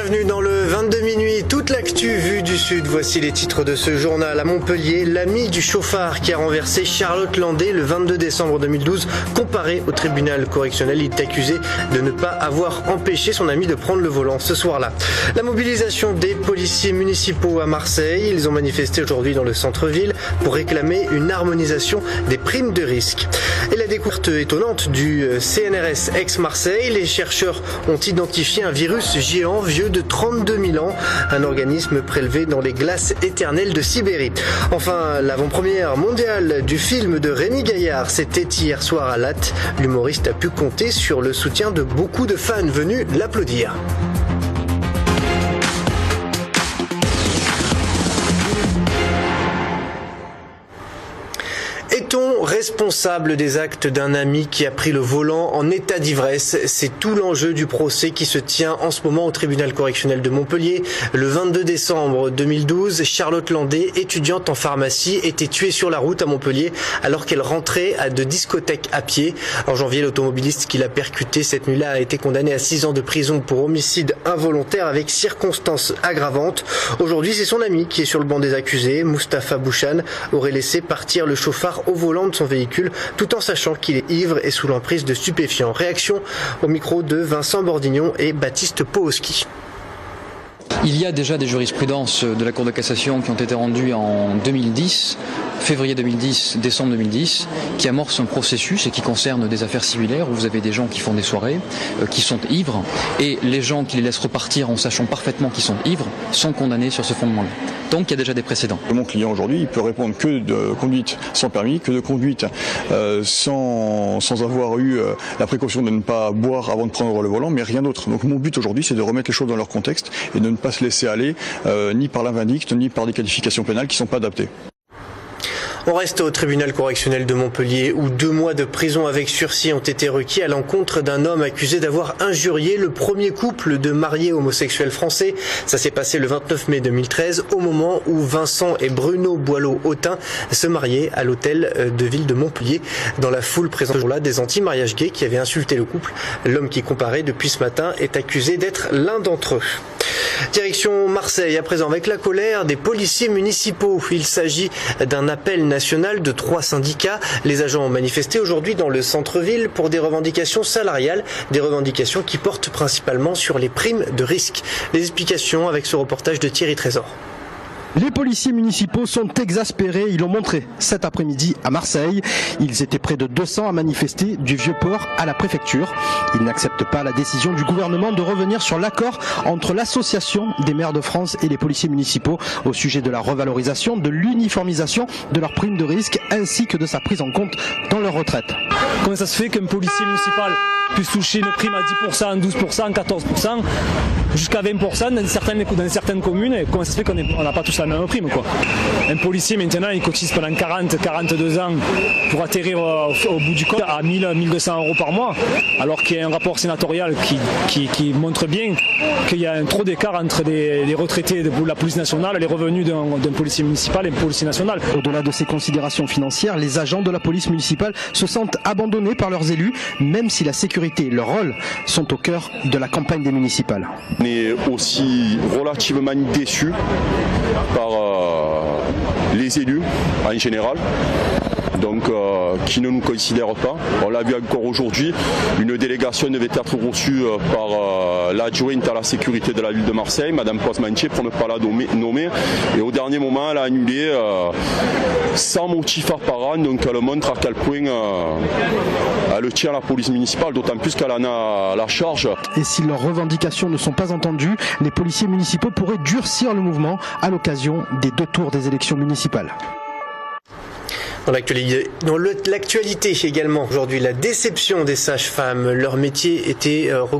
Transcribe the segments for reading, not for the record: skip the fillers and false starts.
Bienvenue dans le 22 minuit, toute l'actu vue du Sud. Voici les titres de ce journal. À Montpellier, l'ami du chauffard qui a renversé Charlotte Landais le 22 décembre 2012, comparé au tribunal correctionnel. Il est accusé de ne pas avoir empêché son ami de prendre le volant ce soir-là. La mobilisation des policiers municipaux à Marseille. Ils ont manifesté aujourd'hui dans le centre-ville pour réclamer une harmonisation des primes de risque. Et la découverte étonnante du CNRS ex-Marseille. Les chercheurs ont identifié un virus géant vieux de 32 000 ans, un organisme prélevé dans les glaces éternelles de Sibérie. Enfin, l'avant-première mondiale du film de Rémi Gaillard, c'était hier soir à Latte. L'humoriste a pu compter sur le soutien de beaucoup de fans venus l'applaudir. Est-on responsable des actes d'un ami qui a pris le volant en état d'ivresse? C'est tout l'enjeu du procès qui se tient en ce moment au tribunal correctionnel de Montpellier. Le 22 décembre 2012, Charlotte Landais, étudiante en pharmacie, était tuée sur la route à Montpellier alors qu'elle rentrait de discothèque à pied. En janvier, l'automobiliste qui l'a percutée cette nuit-là a été condamné à 6 ans de prison pour homicide involontaire avec circonstances aggravantes. Aujourd'hui, c'est son ami qui est sur le banc des accusés. Mustapha Bouchan aurait laissé partir le chauffard au volant de son véhicule tout en sachant qu'il est ivre et sous l'emprise de stupéfiants. Réaction au micro de Vincent Bordignon et Baptiste Powosky. Il y a déjà des jurisprudences de la Cour de cassation qui ont été rendues en 2010, février 2010, décembre 2010, qui amorcent un processus et qui concernent des affaires similaires où vous avez des gens qui font des soirées, qui sont ivres, et les gens qui les laissent repartir en sachant parfaitement qu'ils sont ivres sont condamnés sur ce fondement-là. Donc il y a déjà des précédents. Mon client aujourd'hui, il peut répondre que de conduite sans permis, que de conduite sans avoir eu la précaution de ne pas boire avant de prendre le volant, mais rien d'autre. Donc mon but aujourd'hui, c'est de remettre les choses dans leur contexte et de ne pas se laisser aller ni par la vindicte, ni par des qualifications pénales qui ne sont pas adaptées. On reste au tribunal correctionnel de Montpellier où 2 mois de prison avec sursis ont été requis à l'encontre d'un homme accusé d'avoir injurié le premier couple de mariés homosexuels français. Ça s'est passé le 29 mai 2013 au moment où Vincent et Bruno Boileau-Autin se mariaient à l'hôtel de ville de Montpellier. Dans la foule présente là des anti-mariage gays qui avaient insulté le couple. L'homme qui comparaît depuis ce matin est accusé d'être l'un d'entre eux. Direction Marseille à présent avec la colère des policiers municipaux. Il s'agit d'un appel national de 3 syndicats. Les agents ont manifesté aujourd'hui dans le centre-ville pour des revendications salariales, des revendications qui portent principalement sur les primes de risque. Les explications avec ce reportage de Thierry Trésor. Les policiers municipaux sont exaspérés, ils l'ont montré cet après-midi à Marseille. Ils étaient près de 200 à manifester du Vieux-Port à la préfecture. Ils n'acceptent pas la décision du gouvernement de revenir sur l'accord entre l'association des maires de France et les policiers municipaux au sujet de la revalorisation, de l'uniformisation de leur prime de risque ainsi que de sa prise en compte dans leur retraite. Comment ça se fait qu'un policier municipal puisse toucher une prime à 10%, 12%, 14%, jusqu'à 20% dans certaines communes, et comment ça se fait qu'on n'a pas tous la même prime, quoi. Un policier maintenant il cotise pendant 42 ans pour atterrir au bout du compte à 1200 € par mois, alors qu'il y a un rapport sénatorial qui montre bien qu'il y a un trop d'écart entre les retraités de la police nationale et les revenus d'un policier municipal et d'un policier national. Au-delà de ces considérations financières, les agents de la police municipale se sentent abandonnés par leurs élus, même si la sécurité et leur rôle sont au cœur de la campagne des municipales. On est aussi relativement déçus par les élus en général, donc qui ne nous considèrent pas. On l'a vu encore aujourd'hui, une délégation devait être reçue par l'adjointe à la sécurité de la ville de Marseille, Madame Cosmantier, pour ne pas la nommer, et au dernier moment elle a annulé sans motif apparent, donc elle montre à quel point elle tient la police municipale, d'autant plus qu'elle en a la charge. Et si leurs revendications ne sont pas entendues, les policiers municipaux pourraient durcir le mouvement à l'occasion des 2 tours des élections municipales. Dans l'actualité également aujourd'hui, la déception des sages-femmes. Leur métier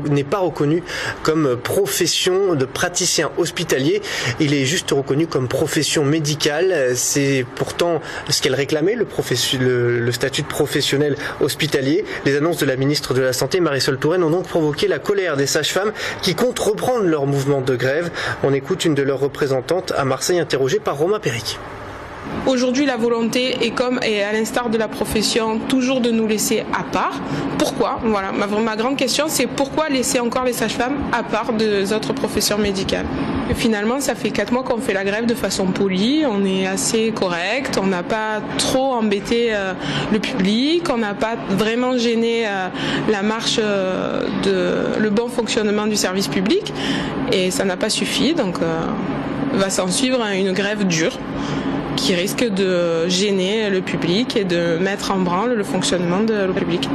n'est pas reconnu comme profession de praticien hospitalier. Il est juste reconnu comme profession médicale. C'est pourtant ce qu'elle réclamait, le statut de professionnel hospitalier. Les annonces de la ministre de la Santé, Marisol Touraine, ont donc provoqué la colère des sages-femmes qui comptent reprendre leur mouvement de grève. On écoute une de leurs représentantes à Marseille, interrogée par Romain Péric. Aujourd'hui, la volonté est comme, et à l'instar de la profession, toujours de nous laisser à part. Pourquoi ? Voilà, ma grande question, c'est pourquoi laisser encore les sages-femmes à part des autres professions médicales ? Et finalement, ça fait 4 mois qu'on fait la grève de façon polie, on est assez correct, on n'a pas trop embêté le public, on n'a pas vraiment gêné la marche le bon fonctionnement du service public, et ça n'a pas suffi, donc va s'en suivre une grève dure qui risque de gêner le public et de mettre en branle le fonctionnement de le public.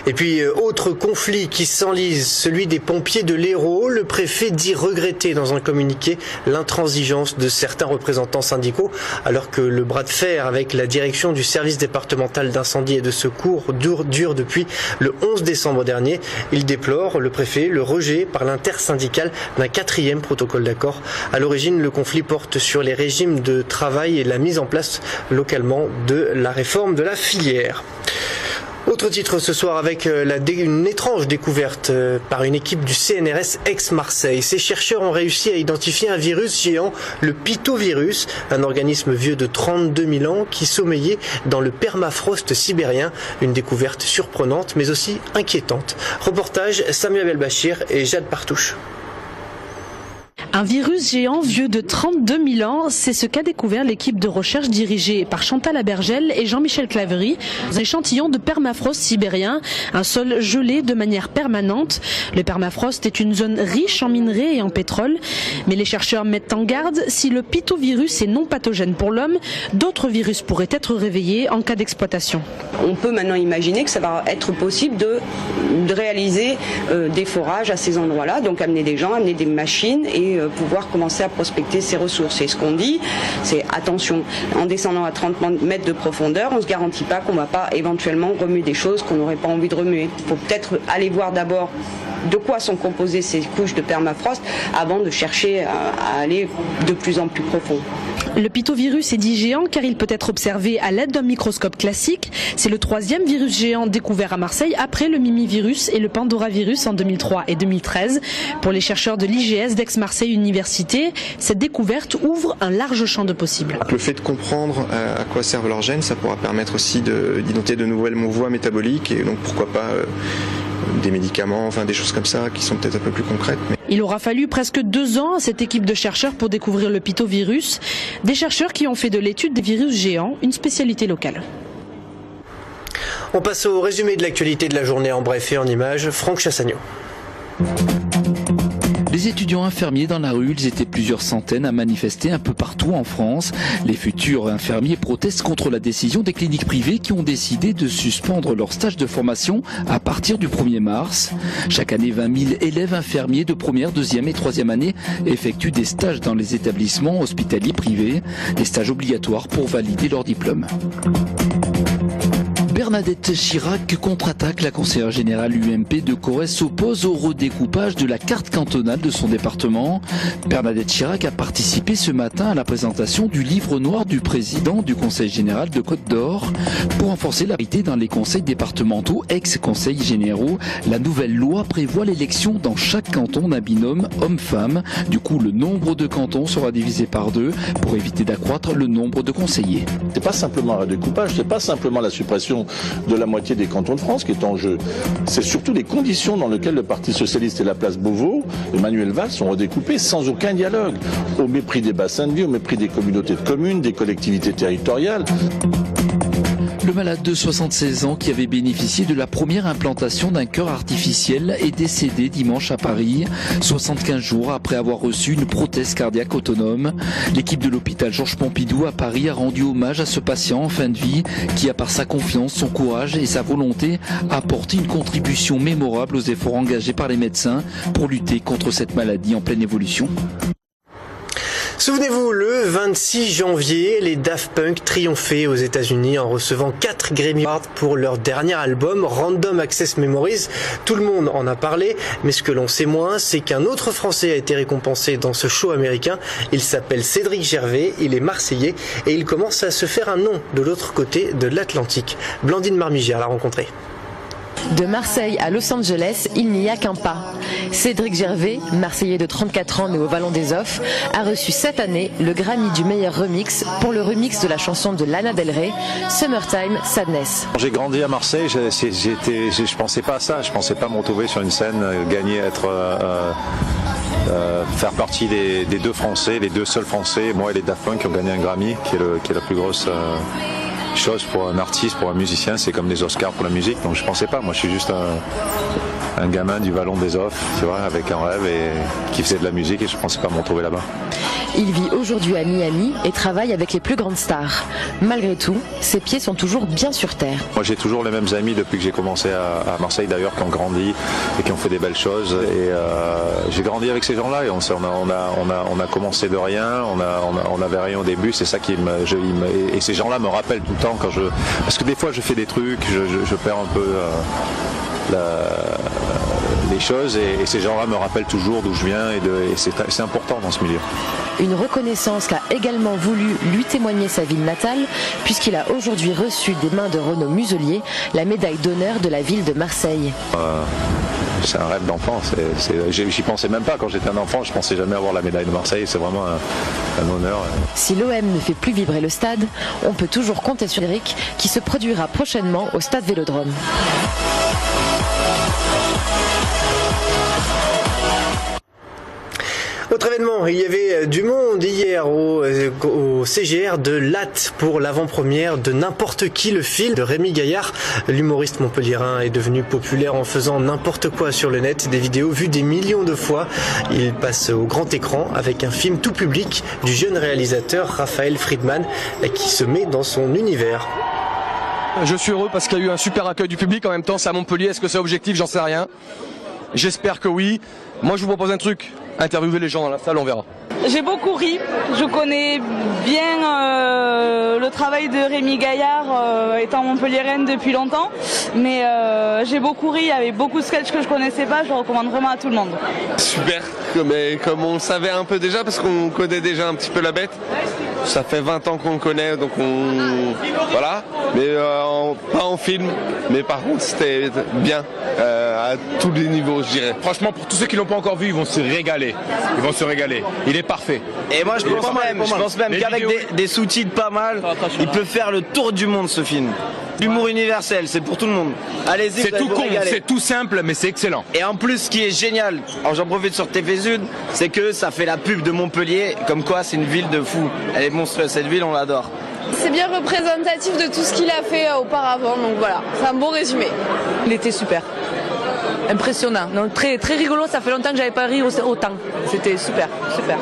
Et puis, autre conflit qui s'enlise, celui des pompiers de l'Hérault. Le préfet dit regretter dans un communiqué l'intransigeance de certains représentants syndicaux, alors que le bras de fer avec la direction du service départemental d'incendie et de secours dure depuis le 11 décembre dernier. Il déplore, le préfet, le rejet par l'intersyndicale d'un 4e protocole d'accord. À l'origine, le conflit porte sur les régimes de travail et la mise en place localement de la réforme de la filière. Autre titre ce soir avec une étrange découverte par une équipe du CNRS Aix-Marseille. Ces chercheurs ont réussi à identifier un virus géant, le pitovirus, un organisme vieux de 32 000 ans qui sommeillait dans le permafrost sibérien. Une découverte surprenante mais aussi inquiétante. Reportage Samuel Belbachir et Jade Partouche. Un virus géant vieux de 32 000 ans, c'est ce qu'a découvert l'équipe de recherche dirigée par Chantal Abergel et Jean-Michel Claverie. Un échantillon de permafrost sibérien, un sol gelé de manière permanente. Le permafrost est une zone riche en minerais et en pétrole. Mais les chercheurs mettent en garde, si le pitovirus est non pathogène pour l'homme, d'autres virus pourraient être réveillés en cas d'exploitation. On peut maintenant imaginer que ça va être possible de réaliser des forages à ces endroits-là, donc amener des gens, amener des machines et pouvoir commencer à prospecter ces ressources. Et ce qu'on dit, c'est attention, en descendant à 30 mètres de profondeur, on ne se garantit pas qu'on ne va pas éventuellement remuer des choses qu'on n'aurait pas envie de remuer. Il faut peut-être aller voir d'abord de quoi sont composées ces couches de permafrost avant de chercher à aller de plus en plus profond. Le pitovirus est dit géant car il peut être observé à l'aide d'un microscope classique. C'est le 3e virus géant découvert à Marseille après le mimivirus et le pandoravirus en 2003 et 2013. Pour les chercheurs de l'IGS d'Aix-Marseille Université, cette découverte ouvre un large champ de possibles. Le fait de comprendre à quoi servent leurs gènes, ça pourra permettre aussi d'identifier de nouvelles voies métaboliques et donc pourquoi pas des médicaments, enfin des choses comme ça qui sont peut-être un peu plus concrètes. Il aura fallu presque 2 ans à cette équipe de chercheurs pour découvrir le pitovirus. Des chercheurs qui ont fait de l'étude des virus géants une spécialité locale. On passe au résumé de l'actualité de la journée en bref et en images. Franck Chassagno. Les étudiants infirmiers dans la rue, ils étaient plusieurs centaines à manifester un peu partout en France. Les futurs infirmiers protestent contre la décision des cliniques privées qui ont décidé de suspendre leur stage de formation à partir du 1er mars. Chaque année, 20 000 élèves infirmiers de première, deuxième et troisième année effectuent des stages dans les établissements hospitaliers privés, des stages obligatoires pour valider leur diplôme. Bernadette Chirac contre-attaque. La conseillère générale UMP de Corrèze s'oppose au redécoupage de la carte cantonale de son département. Bernadette Chirac a participé ce matin à la présentation du livre noir du président du conseil général de Côte d'Or. Pour renforcer la parité dans les conseils départementaux, ex-conseils généraux, la nouvelle loi prévoit l'élection dans chaque canton d'un binôme homme-femme. Du coup, le nombre de cantons sera divisé par 2 pour éviter d'accroître le nombre de conseillers. C'est pas simplement un redécoupage, c'est pas simplement la suppression de la moitié des cantons de France qui est en jeu. C'est surtout les conditions dans lesquelles le Parti Socialiste et la place Beauvau, Emmanuel Valls, sont redécoupés sans aucun dialogue, au mépris des bassins de vie, au mépris des communautés de communes, des collectivités territoriales. Le malade de 76 ans qui avait bénéficié de la première implantation d'un cœur artificiel est décédé dimanche à Paris, 75 jours après avoir reçu une prothèse cardiaque autonome. L'équipe de l'hôpital Georges Pompidou à Paris a rendu hommage à ce patient en fin de vie qui a par sa confiance, son courage et sa volonté apporté une contribution mémorable aux efforts engagés par les médecins pour lutter contre cette maladie en pleine évolution. Souvenez-vous, le 26 janvier, les Daft Punk triomphaient aux États-Unis en recevant 4 Grammy Awards pour leur dernier album Random Access Memories. Tout le monde en a parlé, mais ce que l'on sait moins, c'est qu'un autre Français a été récompensé dans ce show américain. Il s'appelle Cédric Gervais, il est marseillais et il commence à se faire un nom de l'autre côté de l'Atlantique. Blandine Marmigère l'a rencontré. De Marseille à Los Angeles, il n'y a qu'un pas. Cédric Gervais, Marseillais de 34 ans né au Vallon des Offs, a reçu cette année le Grammy du meilleur remix pour le remix de la chanson de Lana Del Rey, Summertime Sadness. J'ai grandi à Marseille, je pensais pas à ça, je pensais pas me retrouver sur une scène, gagner, faire partie des deux Français, les deux seuls Français, moi et les Daft Punk qui ont gagné un Grammy, qui est la plus grosse chose pour un artiste, pour un musicien, c'est comme les Oscars pour la musique, donc je pensais pas, moi je suis juste un gamin du Vallon des Offs, tu vois, avec un rêve et qui faisait de la musique et je pensais pas me retrouver là-bas. Il vit aujourd'hui à Miami et travaille avec les plus grandes stars. Malgré tout, ses pieds sont toujours bien sur terre. Moi j'ai toujours les mêmes amis depuis que j'ai commencé à Marseille d'ailleurs, qui ont grandi et qui ont fait des belles choses. Et j'ai grandi avec ces gens-là et on a commencé de rien, on n'avait rien au début, c'est ça qui et ces gens-là me rappellent tout le temps parce que des fois je fais des trucs, je perds un peu les choses et ces gens-là me rappellent toujours d'où je viens et c'est important dans ce milieu. Une reconnaissance qu'a également voulu lui témoigner sa ville natale puisqu'il a aujourd'hui reçu des mains de Renaud Muselier la médaille d'honneur de la ville de Marseille. C'est un rêve d'enfant, j'y pensais même pas quand j'étais un enfant, je pensais jamais avoir la médaille de Marseille, c'est vraiment un honneur. Si l'OM ne fait plus vibrer le stade, on peut toujours compter sur Eric qui se produira prochainement au stade Vélodrome. Autre événement, il y avait du monde hier au CGR de Latte pour l'avant-première de N'importe qui, le film de Rémi Gaillard. L'humoriste montpelliérain est devenu populaire en faisant n'importe quoi sur le net, des vidéos vues des millions de fois. Il passe au grand écran avec un film tout public du jeune réalisateur Raphaël Friedman qui se met dans son univers. Je suis heureux parce qu'il y a eu un super accueil du public. En même temps, c'est à Montpellier. Est-ce que c'est objectif? J'en sais rien. J'espère que oui. Moi, je vous propose un truc. Interviewer les gens dans la salle, on verra. J'ai beaucoup ri. Je connais bien le travail de Rémi Gaillard, étant montpelliéraine depuis longtemps. Mais j'ai beaucoup ri. Il y avait beaucoup de sketchs que je connaissais pas. Je le recommande vraiment à tout le monde. Super. Mais comme on le savait un peu déjà, parce qu'on connaît déjà un petit peu la bête. Ça fait 20 ans qu'on le connaît, donc voilà. Mais pas en film. Mais par contre, c'était bien à tous les niveaux, je dirais. Franchement, pour tous ceux qui l'ont pas encore vu, ils vont se régaler. Il est parfait. Et moi, je pense même qu'avec des sous-titres pas mal, il peut faire le tour du monde, ce film. L'humour universel, c'est pour tout le monde. Allez-y, c'est tout con, c'est tout simple, mais c'est excellent. Et en plus, ce qui est génial, j'en profite sur TV Sud, c'est que ça fait la pub de Montpellier, comme quoi c'est une ville de fous. Elle est monstrueuse, cette ville, on l'adore. C'est bien représentatif de tout ce qu'il a fait auparavant, donc voilà, c'est un bon résumé. Il était super. Impressionnant, donc très, très rigolo, ça fait longtemps que j'avais pas ri autant. C'était super, super.